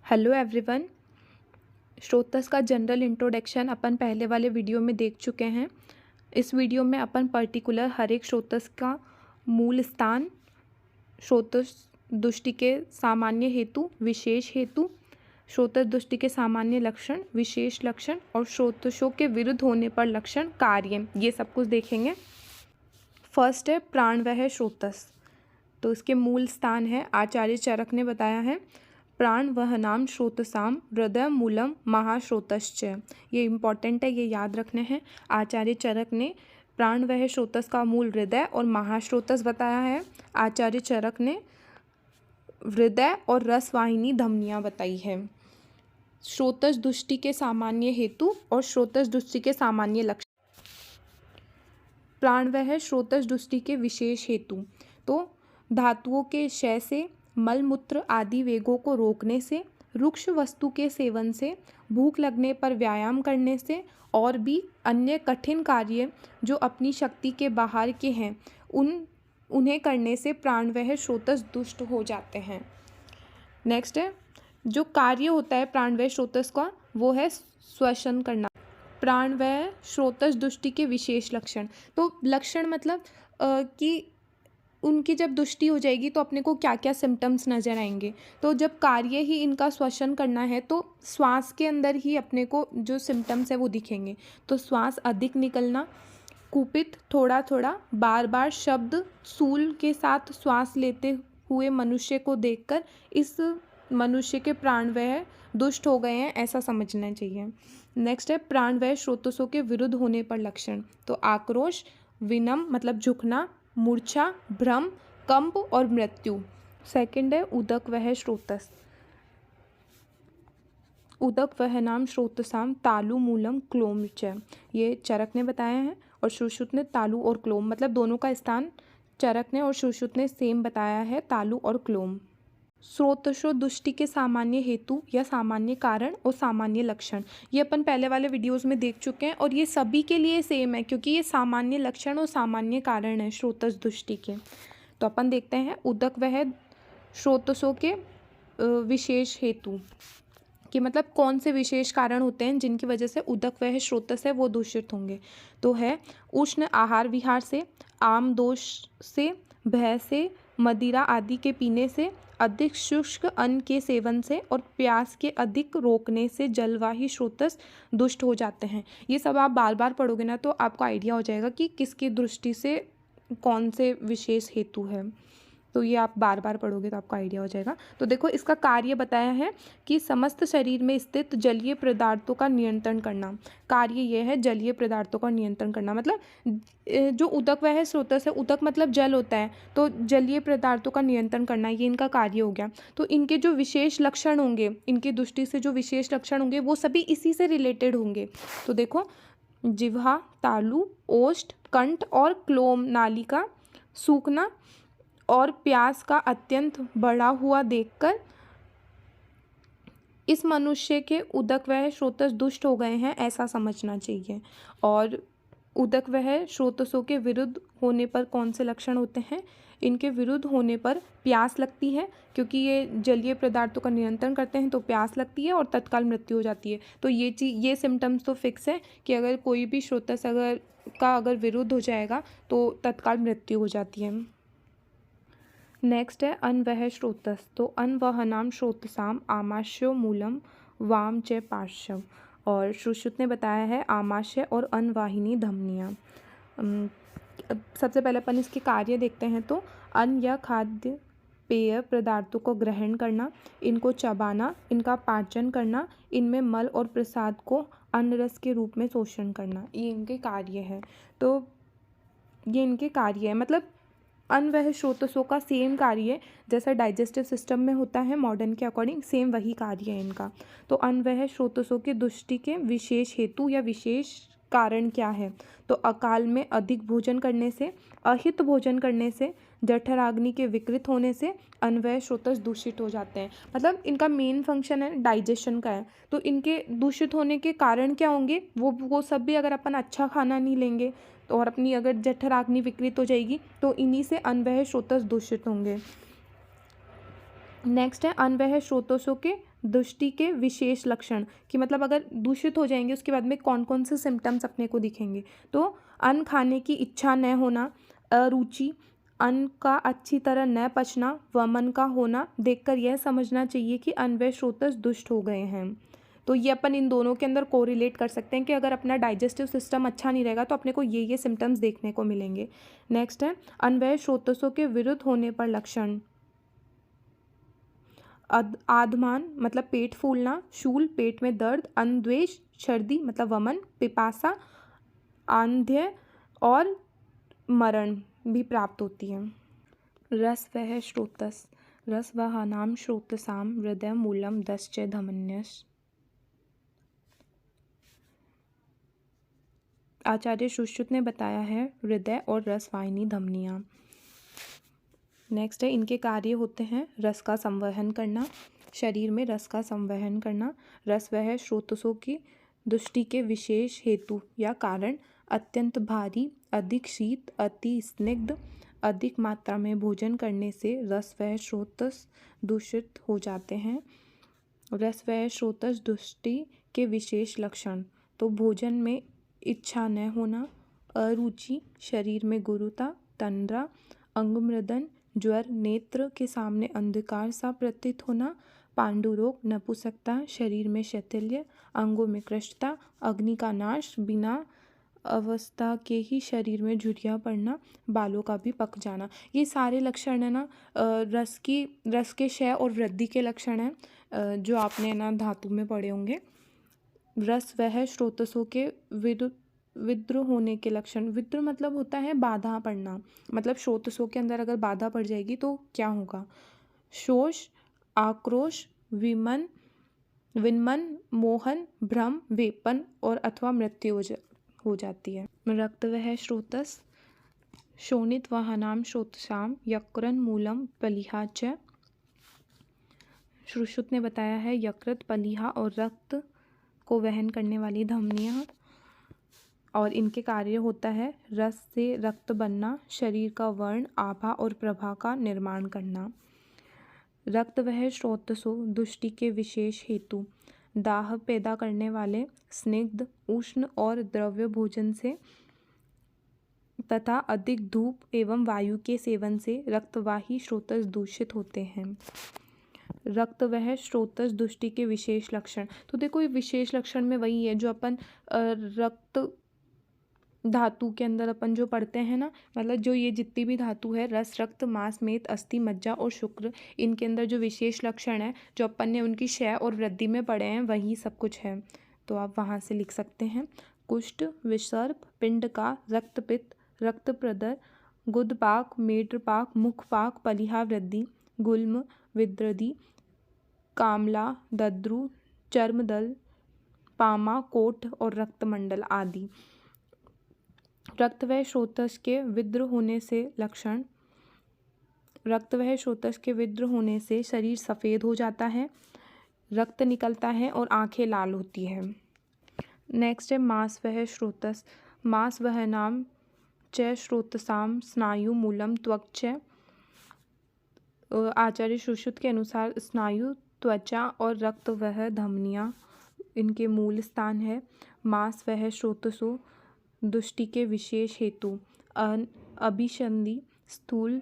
Hello everyone. श्रोतस का general introduction अपन पहले वाले वीडियो में देख चुके हैं। इस वीडियो में अपन पर्टिकुलर हर एक श्रोतस का मूल स्थान, श्रोतस दृष्टि के सामान्य हेतु, विशेष हेतु, श्रोतस दृष्टि के सामान्य लक्षण, विशेष लक्षण और श्रोतसों के विरुद्ध होने पर लक्षण, कार्य, ये सब कुछ देखेंगे। फर्स्ट है प्राणवह श्रोतस। तो इसके मूल स्थान है, आचार्य चरक ने बताया है, प्राण वह नाम श्रोतसाम हृदय मूलम महाश्रोतश्च। ये इम्पॉर्टेंट है, ये याद रखने हैं। आचार्य चरक ने प्राण वह श्रोतस का मूल हृदय और महाश्रोतस बताया है। आचार्य चरक ने हृदय और रसवाहिनी धमनियाँ बताई है। श्रोतस दृष्टि के सामान्य हेतु और श्रोतस दृष्टि के सामान्य लक्षण। प्राण वह श्रोतस दृष्टि के विशेष हेतु, तो धातुओं के क्षय से, मलमूत्र आदि वेगों को रोकने से, रुक्ष वस्तु के सेवन से, भूख लगने पर व्यायाम करने से और भी अन्य कठिन कार्य जो अपनी शक्ति के बाहर के हैं उन्हें करने से प्राणवह श्रोतस दुष्ट हो जाते हैं। नेक्स्ट है, जो कार्य होता है प्राणवह श्रोतस का, वो है श्वसन करना। प्राणवह श्रोतस दृष्टि के विशेष लक्षण, तो लक्षण मतलब कि उनकी जब दृष्टि हो जाएगी तो अपने को क्या क्या सिम्टम्स नज़र आएंगे। तो जब कार्य ही इनका श्वसन करना है तो श्वास के अंदर ही अपने को जो सिम्टम्स है वो दिखेंगे। तो श्वास अधिक निकलना, कुपित, थोड़ा थोड़ा, बार बार शब्द, सूल के साथ श्वास लेते हुए मनुष्य को देखकर इस मनुष्य के प्राणवह दुष्ट हो गए हैं, ऐसा समझना चाहिए। नेक्स्ट है प्राणवह श्रोतसों के विरुद्ध होने पर लक्षण, तो आक्रोश, विनम मतलब झुकना, मूर्छा, भ्रम, कंप और मृत्यु। सेकंड है उदक वह श्रोतस। उदक वह नाम श्रोतसाम तालु मूलम क्लोम च। ये चरक ने बताया है और सुश्रुत ने तालु और क्लोम, मतलब दोनों का स्थान चरक ने और सुश्रुत ने सेम बताया है, तालु और क्लोम। श्रोतसो दृष्टि के सामान्य हेतु या सामान्य कारण और सामान्य लक्षण, ये अपन पहले वाले वीडियोस में देख चुके हैं और ये सभी के लिए सेम है क्योंकि ये सामान्य लक्षण और सामान्य कारण है श्रोतस दृष्टि के। तो अपन देखते हैं उदक वह श्रोतसों के विशेष हेतु, कि मतलब कौन से विशेष कारण होते हैं जिनकी वजह से उदक वह श्रोतस है वो दूषित होंगे। तो है उष्ण आहार विहार से, आम दोष से, भय से, मदिरा आदि के पीने से, अधिक शुष्क अन्न के सेवन से और प्यास के अधिक रोकने से जलवाही श्रोतस दुष्ट हो जाते हैं। ये सब आप बार बार पढ़ोगे ना तो आपको आइडिया हो जाएगा कि किसकी दृष्टि से कौन से विशेष हेतु है। तो ये आप बार बार पढ़ोगे तो आपको आइडिया हो जाएगा। तो देखो इसका कार्य बताया है कि समस्त शरीर में स्थित जलीय पदार्थों का नियंत्रण करना। कार्य ये है जलीय पदार्थों का नियंत्रण करना, मतलब जो उदक वह स्रोतस है, उदक मतलब जल होता है, तो जलीय पदार्थों का नियंत्रण करना ये इनका कार्य हो गया। तो इनके जो विशेष लक्षण होंगे, इनकी दृष्टि से जो विशेष लक्षण होंगे वो सभी इसी से रिलेटेड होंगे। तो देखो जिह्वा, तालु, ओष्ठ, कंठ और क्लोम नालिका सूखना और प्यास का अत्यंत बढ़ा हुआ देखकर इस मनुष्य के उदक वह श्रोतस दुष्ट हो गए हैं, ऐसा समझना चाहिए। और उदक वह श्रोतसों के विरुद्ध होने पर कौन से लक्षण होते हैं? इनके विरुद्ध होने पर प्यास लगती है, क्योंकि ये जलीय पदार्थों का नियंत्रण करते हैं तो प्यास लगती है और तत्काल मृत्यु हो जाती है। तो ये सिम्टम्स तो फिक्स है कि अगर कोई भी श्रोतस अगर विरुद्ध हो जाएगा तो तत्काल मृत्यु हो जाती है। नेक्स्ट है अनवह श्रोतस। तो अनवह नाम श्रोतसाम आमाशयो मूलम वाम च पार्श्व। और सुश्रुत ने बताया है आमाशय और अनवाहिनी धमनियाँ। सबसे पहले अपन इसके कार्य देखते हैं। तो अन्न या खाद्य पेय पदार्थों को ग्रहण करना, इनको चबाना, इनका पाचन करना, इनमें मल और प्रसाद को अन्न रस के रूप में शोषण करना, ये इनके कार्य है। तो ये इनके कार्य है, मतलब अनवह श्रोतसों का सेम कार्य है जैसा डाइजेस्टिव सिस्टम में होता है मॉडर्न के अकॉर्डिंग, सेम वही कार्य है इनका। तो अनवह श्रोतसों की दृष्टि के विशेष हेतु या विशेष कारण क्या है? तो अकाल में अधिक भोजन करने से, अहित भोजन करने से, जठराग्नि के विकृत होने से अनवह श्रोतस दूषित हो जाते हैं। मतलब इनका मेन फंक्शन है डाइजेशन का है। तो इनके दूषित होने के कारण क्या होंगे? वो सब भी अगर अपन अच्छा खाना नहीं लेंगे तो और अपनी अगर जठराग्नि विकृत हो जाएगी तो इन्हीं से अनवह श्रोतस दूषित होंगे। नेक्स्ट है अनवह श्रोतसों के दुष्टि के विशेष लक्षण, कि मतलब अगर दूषित हो जाएंगे उसके बाद में कौन कौन से सिम्टम्स अपने को दिखेंगे। तो अन्न खाने की इच्छा न होना, अरुचि, अन्न का अच्छी तरह न पचना, वमन का होना, देखकर यह समझना चाहिए कि अन्न व स्रोतस दुष्ट हो गए हैं। तो ये अपन इन दोनों के अंदर कोरिलेट कर सकते हैं कि अगर अपना डाइजेस्टिव सिस्टम अच्छा नहीं रहेगा तो अपने को ये सिम्टम्स देखने को मिलेंगे। नेक्स्ट है अन्न व स्रोतसों के विरुद्ध होने पर लक्षण। आधमान मतलब पेट फूलना, शूल पेट में दर्द, अन्वेष सर्दी मतलब वमन, पिपासा, आंध्य और मरण भी प्राप्त होती है। रस वह स्रोतस, रस वह नाम स्रोतसाम हृदय मूलम दश्च धमन्यस। आचार्य सुश्रुत ने बताया है हृदय और रस वाहिनी धमनियाँ। नेक्स्ट है इनके कार्य होते हैं रस का संवहन करना, शरीर में रस का संवहन करना। रस वह स्रोतसों की दुष्टि के विशेष हेतु या कारण, अत्यंत भारी, अधिक शीत, अति स्निग्ध, अधिक मात्रा में भोजन करने से रस वह स्रोतस दूषित हो जाते हैं। रस वह स्रोतस दुष्टि के विशेष लक्षण, तो भोजन में इच्छा न होना, अरुचि, शरीर में गुरुता, तंद्रा, अंगमृदन, ज्वर, नेत्र के सामने अंधकार सा प्रतीत होना, पांडुरोग, नपुंसकता, शरीर में शैथिल्य, अंगों में कृष्णता, अग्नि का नाश, बिना अवस्था के ही शरीर में झुर्रियाँ पड़ना, बालों का भी पक जाना। ये सारे लक्षण है ना रस के क्षय और वृद्धि के लक्षण हैं जो आपने ना धातु में पढ़े होंगे। रस वह स्रोतसों के विद्रोह होने के लक्षण। विद्रोह मतलब होता है बाधा पड़ना, मतलब स्रोतसों के अंदर अगर बाधा पड़ जाएगी तो क्या होगा। शोष, आक्रोश, विन्मन, मोहन, भ्रम, वेपन और अथवा मृत्यु हो जाती है। रक्त वह स्रोतस, शोणित वाहनाम स्रोतसाम यकृन मूलम पलिहा च। सुश्रुत ने बताया है यकृत, पलिहा और रक्त को वहन करने वाली धमनियाँ, और इनके कार्य होता है रस से रक्त बनना, शरीर का वर्ण, आभा और प्रभा का निर्माण करना। रक्त वह स्रोतसों दुष्टि के विशेष हेतु, दाह पैदा करने वाले, स्निग्ध, उष्ण और द्रव्य भोजन से तथा अधिक धूप एवं वायु के सेवन से रक्तवाही स्रोतस दूषित होते हैं। रक्त वह स्रोतस दुष्टि के विशेष लक्षण, तो देखो ये विशेष लक्षण में वही है जो अपन रक्त धातु के अंदर अपन जो पढ़ते हैं ना, मतलब जो ये जितनी भी धातु है रस, रक्त, मांस, मेद, अस्थि, मज्जा और शुक्र, इनके अंदर जो विशेष लक्षण है जो अपन ने उनकी क्षय और वृद्धि में पढ़े हैं वही सब कुछ है। तो आप वहाँ से लिख सकते हैं कुष्ठ, विसर्प, पिंड का, रक्तपित्त, रक्त प्रदर, गुदपाक, मेढपाक, मुखपाक, पलिहा वृद्धि, गुल्म, विद्रदी, कामला, दद्रु, चर्मदल, पामा, कोठ और रक्तमंडल आदि। रक्त वह स्रोतस के विद्रोह होने से लक्षण। रक्त वह स्रोतस के विद्रोह होने से शरीर सफ़ेद हो जाता है, रक्त निकलता है और आंखें लाल होती है। नेक्स्ट है मांस वह स्रोतस, मांस वह नाम च स्रोतसाम स्नायु मूलम त्वक्च। आचार्य सुश्रुत के अनुसार स्नायु, त्वचा और रक्त वह धमनियाँ इनके मूल स्थान है। मांस वह स्रोतसों दुष्टि के विशेष हेतु, अभिसंधि, स्थूल,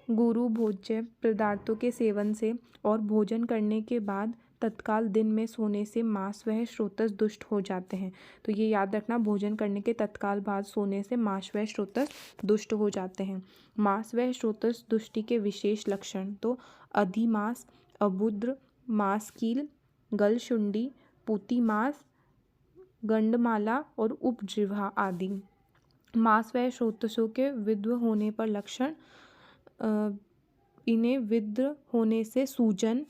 गुरु भोज्य पदार्थों के सेवन से और भोजन करने के बाद तत्काल दिन में सोने से मांस वह स्रोतस दुष्ट हो जाते हैं। तो ये याद रखना, भोजन करने के तत्काल बाद सोने से मांस वह स्रोतस दुष्ट हो जाते हैं। मांस वह स्रोतस दुष्टि के विशेष लक्षण, तो अधिमास, अबुद्र, मांसकील, गलशुंडी, पूतिमास, गंडमाला और उपजिह्वा आदि। मांस वह स्रोतसों के विद्रोह होने पर लक्षण, इन्हें विद्रोह होने से सूजन,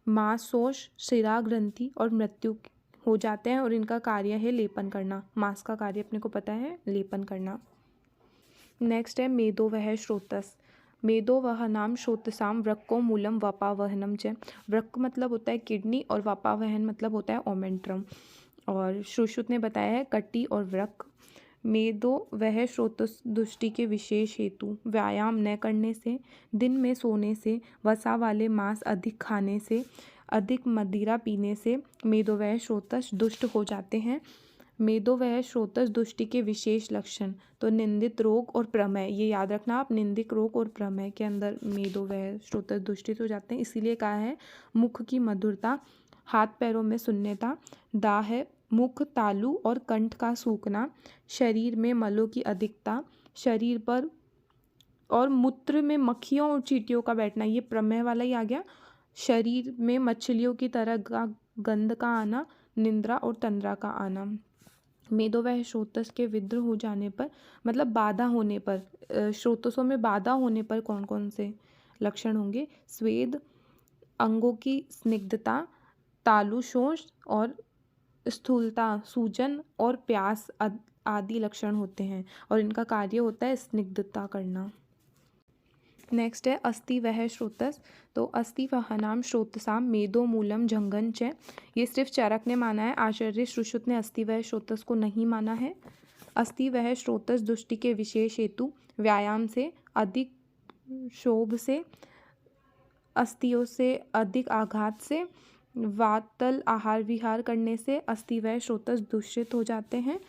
मांसोष, शिरा ग्रंथि और मृत्यु हो जाते हैं, और इनका कार्य है लेपन करना। मांस का कार्य अपने को पता है लेपन करना। नेक्स्ट है मेदो वह स्रोतस, मेदो वह नाम स्रोतसाम वृक्को मूलम वपावहनम च। वृक्क मतलब होता है किडनी और वपावहन मतलब होता है ओमेंट्रम, और सुश्रुत ने बताया है कटी और वृक्क। मेदो वह स्रोतस दुष्टि के विशेष हेतु, व्यायाम न करने से, दिन में सोने से, वसा वाले मांस अधिक खाने से, अधिक मदिरा पीने से मेदोवह स्रोतस दुष्ट हो जाते हैं। मेदोवह स्रोतस दुष्टि के विशेष लक्षण, तो निंदित रोग और प्रमेय, ये याद रखना आप, निंदित रोग और प्रमेय के अंदर मेदोवह स्रोतस दूषित हो जाते हैं। इसीलिए कहा है मुख की मधुरता, हाथ पैरों में शून्यता, दाह, मुख, तालू और कंठ का सूखना, शरीर में मलों की अधिकता, शरीर पर और मूत्र में मक्खियों और चींटियों का बैठना, ये प्रमेय वाला ही आ गया। शरीर में मछलियों की तरह गंध का आना, निंद्रा और तंद्रा का आना। मेदोवह स्रोतस के विद्र हो जाने पर, मतलब बाधा होने पर, स्रोतसों में बाधा होने पर कौन कौन से लक्षण होंगे? स्वेद, अंगों की स्निग्धता, तालु शोष और स्थूलता, सूजन और प्यास आदि लक्षण होते हैं और इनका कार्य होता है स्निग्धता करना। नेक्स्ट है अस्ति वह स्रोतस, तो अस्ति वह नाम स्रोतसाम मेदो मूलम जंगन च, ये सिर्फ चरक ने माना है, आचार्य सुश्रुत ने अस्ति वह स्रोतस को नहीं माना है। अस्ति वह स्रोतस दुष्टि के विशेष हेतु व्यायाम से, अधिक शोभ से, अस्थियों से अधिक आघात से, वातल आहार विहार करने से अस्थि वह स्रोतस दूषित हो जाते हैं।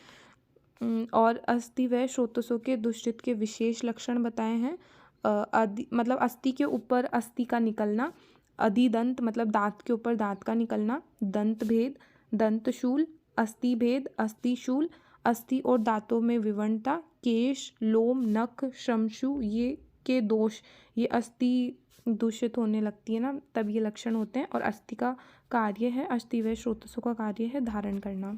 और अस्थि वह स्रोतसों के दूषित के विशेष लक्षण बताए हैं। मतलब अस्थि के ऊपर अस्थि का निकलना, अधिदंत मतलब दांत के ऊपर दांत का निकलना, दंत भेद, दंतशूल, अस्थि भेद, अस्थिशूल, अस्थि और दांतों में विवरणता, केश, लोम, नख, श्रमशु ये के दोष, ये अस्थि दूषित होने लगती है ना, तब ये लक्षण होते हैं। और अस्थि का कार्य है, अस्थि वह स्रोतसों का कार्य है धारण करना।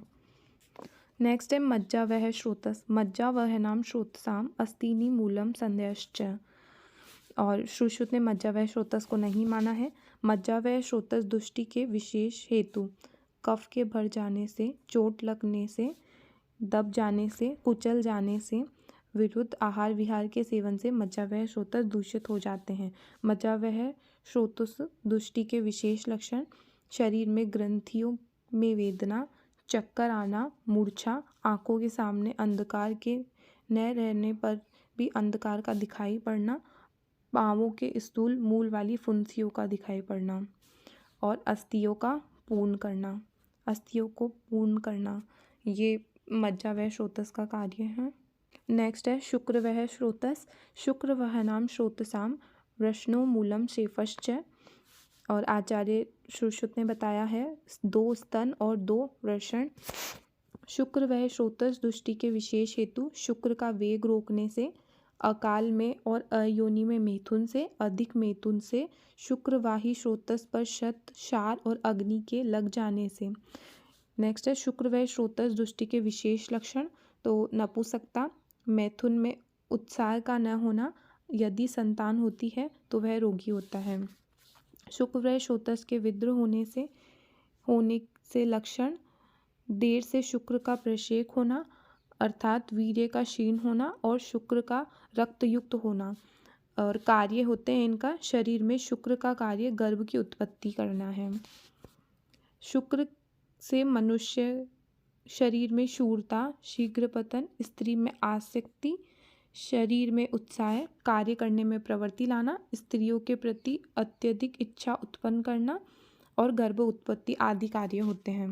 नेक्स्ट है मज्जा वह स्रोतस, मज्जा वह नाम स्रोतसाम अस्तिनी मूलम संध्याश्च, और सुश्रुत ने मज्जा वह स्रोतस को नहीं माना है। मज्जा वह स्रोतस दुष्टि के विशेष हेतु कफ के भर जाने से, चोट लगने से, दब जाने से, कुचल जाने से, विरुद्ध आहार विहार के सेवन से मज्जा वह स्रोतस दूषित हो जाते हैं। मज्जा वह स्रोतस दुष्टि के विशेष लक्षण, शरीर में ग्रंथियों में वेदना, चक्कर आना, मूर्छा, आंखों के सामने अंधकार के न रहने पर भी अंधकार का दिखाई पड़ना, पाँवों के स्थूल मूल वाली फुंसियों का दिखाई पड़ना, और अस्थियों का पूर्ण करना, अस्थियों को पूर्ण करना, ये मज्जा वह स्रोतस का कार्य है। नेक्स्ट है शुक्र वह स्रोतस, शुक्र वह नाम स्रोतसाम वृष्णो मूलम शेफश्च, और आचार्य सुश्रुत ने बताया है 2 स्तन और 2 वृषण। शुक्र वह स्रोतस दुष्टि के विशेष हेतु शुक्र का वेग रोकने से, अकाल में और अयोनि में मैथुन से, अधिक मैथुन से, शुक्रवाही स्रोतस पर शत, क्षार और अग्नि के लग जाने से। नेक्स्ट है शुक्र वह स्रोतस दुष्टि के विशेष लक्षण, तो नपुंसकता, मैथुन में उत्साह का न होना, यदि संतान होती है तो वह रोगी होता है। शुक्र वह स्रोतस के विद्रोह होने से लक्षण, देर से शुक्र का प्रक्षेप होना, अर्थात वीर्य का क्षीण होना और शुक्र का रक्तयुक्त होना। और कार्य होते हैं इनका, शरीर में शुक्र का कार्य गर्भ की उत्पत्ति करना है। शुक्र से मनुष्य शरीर में शूरता, शीघ्र पतन, स्त्री में आसक्ति, शरीर में उत्साह, कार्य करने में प्रवृत्ति लाना, स्त्रियों के प्रति अत्यधिक इच्छा उत्पन्न करना और गर्भ उत्पत्ति आदि कार्य होते हैं।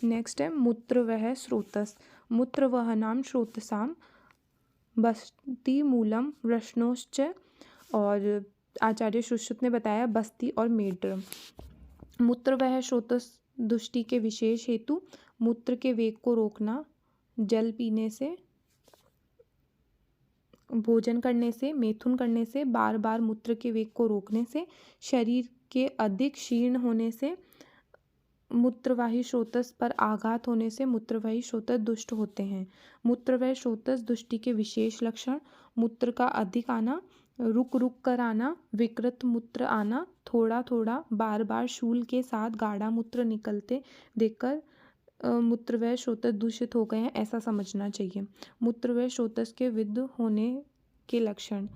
नेक्स्ट है मूत्र वह स्रोतस, मूत्र वह नाम स्रोतसाम बस्ती मूलम वृष्णोश्च, और आचार्य सुश्रुत ने बताया बस्ती और मेढ्र। मूत्र वह स्रोतस दुष्टि के विशेष हेतु मूत्र के वेग को रोकना, जल पीने से, भोजन करने से, मैथुन करने से, बार बार मूत्र के वेग को रोकने से, शरीर के अधिक क्षीण होने से, मूत्रवाही स्रोतस पर आघात होने से मूत्रवाही स्रोतस दुष्ट होते हैं। मूत्रवाही स्रोतस दुष्टि के विशेष लक्षण, मूत्र का अधिक आना, रुक रुक कर आना, विकृत मूत्र आना, थोड़ा थोड़ा बार बार शूल के साथ गाढ़ा मूत्र निकलते देखकर मूत्रवाही स्रोतस दूषित हो गए हैं ऐसा समझना चाहिए। मूत्रवाही स्रोतस के विद्ध होने के लक्षण,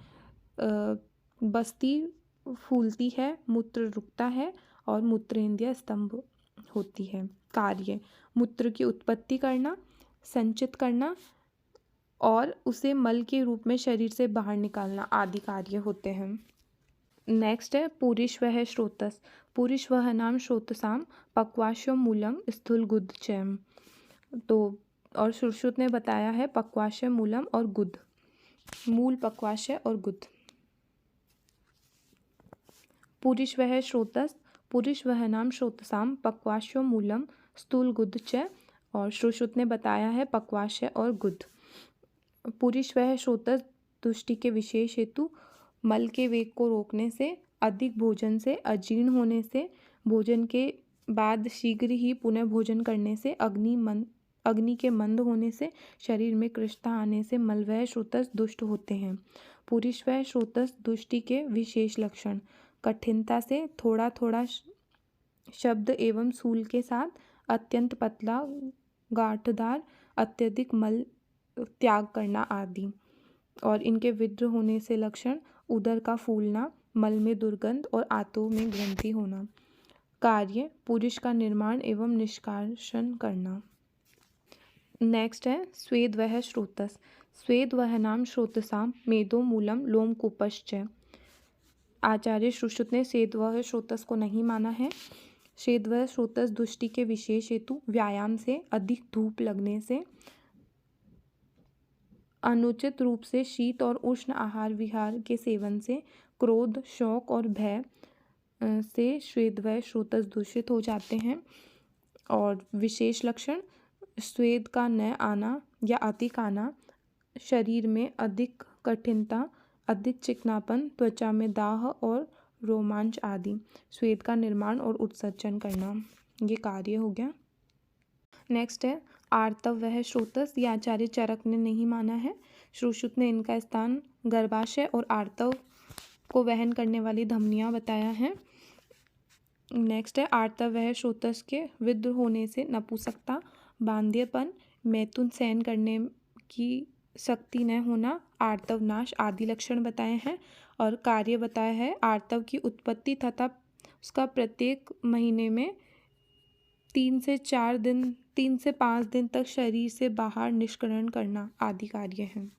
बस्ती फूलती है, मूत्र रुकता है और मूत्रेंद्रिय स्तंभ होती है। कार्य, मूत्र की उत्पत्ति करना, संचित करना और उसे मल के रूप में शरीर से बाहर निकालना आदि कार्य होते हैं। नेक्स्ट है पुरीश्वः श्रोतस्। पुरीश्वः नाम श्रोतसाम पक्वाशो मूलम स्थूल गुद चैम। तो और सुश्रुत ने बताया है पक्वाशय मूलम और गुद, मूल पक्वाशय और गुद। पुरीश्वः श्रोतस्, पुरीश्वः नाम श्रोतसाम पक्वाशो मूलम स्थूल गुद च। और सुश्रुत ने बताया है पक्वाशय और गुद। पुरीश्वः श्रोतस् तुष्टि के विशेष हेतु मल के वेग को रोकने से, अधिक भोजन से, अजीर्ण होने से, भोजन के बाद शीघ्र ही पुनः भोजन करने से, अग्नि के मंद होने से, शरीर में कृष्णता आने से मलवह श्रोतस् दुष्ट होते हैं। पुरीश्वः श्रोतस् दुष्टि के विशेष लक्षण: कठिनता से, थोड़ा थोड़ा शब्द एवं सूल के साथ, अत्यंत पतला, गांठदार, अत्यधिक मल त्याग करना आदि। और इनके विद्र होने से लक्षण: उदर का फूलना, मल में दुर्गंध और आंतों में ग्रंथि होना। कार्य: पुरुष का निर्माण एवं निष्कासन करना। नेक्स्ट है स्वेदवः श्रोतस्। स्वेदवः नाम श्रोतसाम मेदो मूलम लोमकूपश्च। आचार्य सुश्रुत ने स्वेदवः श्रोतस् को नहीं माना है। स्वेदवः श्रोतस् दुष्टि के विशेष हेतु व्यायाम से, अधिक धूप लगने से, अनुचित रूप से शीत और उष्ण आहार विहार के सेवन से, क्रोध, शोक और भय से स्वेदवः श्रोतस् दूषित हो जाते हैं। और विशेष लक्षण: स्वेद का न आना या अधिक आना, शरीर में अधिक कठिनता, अधिक चिकनापन, त्वचा में दाह और रोमांच आदि। स्वेद का निर्माण और उत्सर्जन करना, ये कार्य हो गया। नेक्स्ट है आर्तवः श्रोतस्। ये आचार्य चरक ने नहीं माना है। सुश्रुत ने इनका स्थान गर्भाशय और आर्तव को वहन करने वाली धमनियाँ बताया है। नेक्स्ट है आर्तवः श्रोतस् के विद्र होने से नपुंसकता, बांध्यपन, मैथुन सहन करने की शक्ति न होना, आर्तव नाश आदि लक्षण बताए हैं। और कार्य बताया है आर्तव की उत्पत्ति तथा उसका प्रत्येक महीने में 3 से 5 दिन तक शरीर से बाहर निष्करण करना आदि कार्य हैं।